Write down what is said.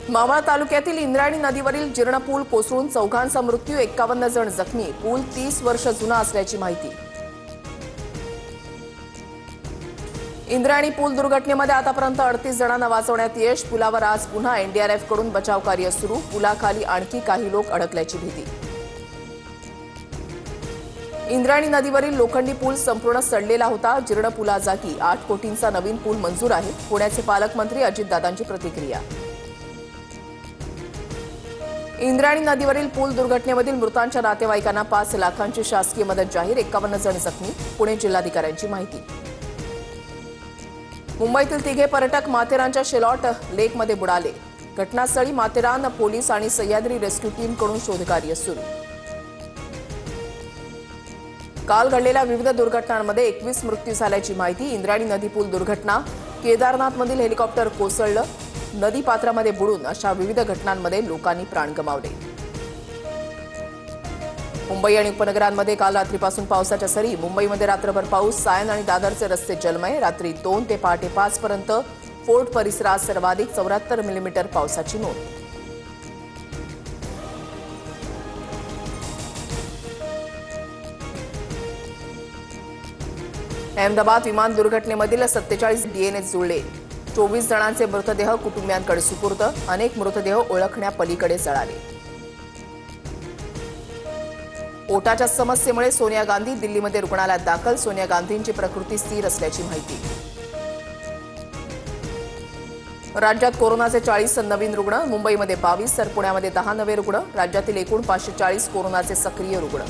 मावळ तालुक्यातील इंद्रायणी नदीवरील जीर्ण पूल कोसळून चौघांचा मृत्यू, 51 जण जखमी। पूल 30 वर्ष जुना असल्याची माहिती। इंद्रायणी पूल दुर्घटनेमध्ये आतापर्यंत 38 जणांना वाचवण्यात यश। पुलावर आज पुन्हा एनडीआरएफ कडून बचाव कार्य सुरू। पुलाखाली आणखी काही लोक अडकल्याची भीती। इंद्रायणी नदीवरील लोखंडी पूल संपूर्ण सडलेला होता। जीर्ण पुलाजागी 8 कोटींचा नवीन पूल मंजूर आहे। पुण्याचे पालकमंत्री अजितदादांची प्रतिक्रिया। इंद्रायणी नदीवरील पूल दुर्घटनेमधील मृतांच्या नातेवाईकांना 5 लाखांची शासकीय मदत जाहीर। 51 जण जखमी। पुणे जिल्हाधिकाऱ्यांची माहिती। मुंबईतील तिघे पर्यटक माथेरानच्या शेलॉट लेकमध्ये बुडाले। घटनास्थळी माथेरान पोलीस आणि सह्याद्री रेस्क्यू टीमकडून शोधकार्य सुरू। काल घडलेल्या विविध दुर्घटनांमध्ये 21 मृत्यू झाल्याची माहिती। इंद्रायणी नदी पूल दुर्घटना, केदारनाथमधील हेलिकॉप्टर कोसळलं, नदी पात्रामध्ये बुडून अशा विविध घटनांमध्ये लोकांनी प्राण गमावले। मुंबई आणि उपनगरांमध्ये काल रात्रीपासून पावसाच्या सरी। मुंबईमध्ये रात्रभर पाऊस। सायन आणि दादरचे रस्ते जलमय। रात्री 2 ते पहाटे 5 पर्यंत फोर्ट परिसरात सर्वाधिक 74 मिलीमीटर पावसाची नोंद। अहमदाबाद विमान दुर्घटनेमधील 47 डीएनए जुळले। 24 जणांचे मृतदेह कुटुंबियांकडे सुपूर्द। अनेक मृतदेह ओळखण्यापलीकडे जळाले। पोटाच्या समस्येमुळे सोनिया गांधी दिल्लीमध्ये रुग्णालयात दाखल। सोनिया गांधींची प्रकृती स्थिर असल्याची माहिती। राज्यात कोरोनाचे 40 नवीन रुग्ण। मुंबईमध्ये 22 तर पुण्यामध्ये 10 नवे रुग्ण। राज्यातील एकूण 540 कोरोनाचे सक्रिय रुग्ण।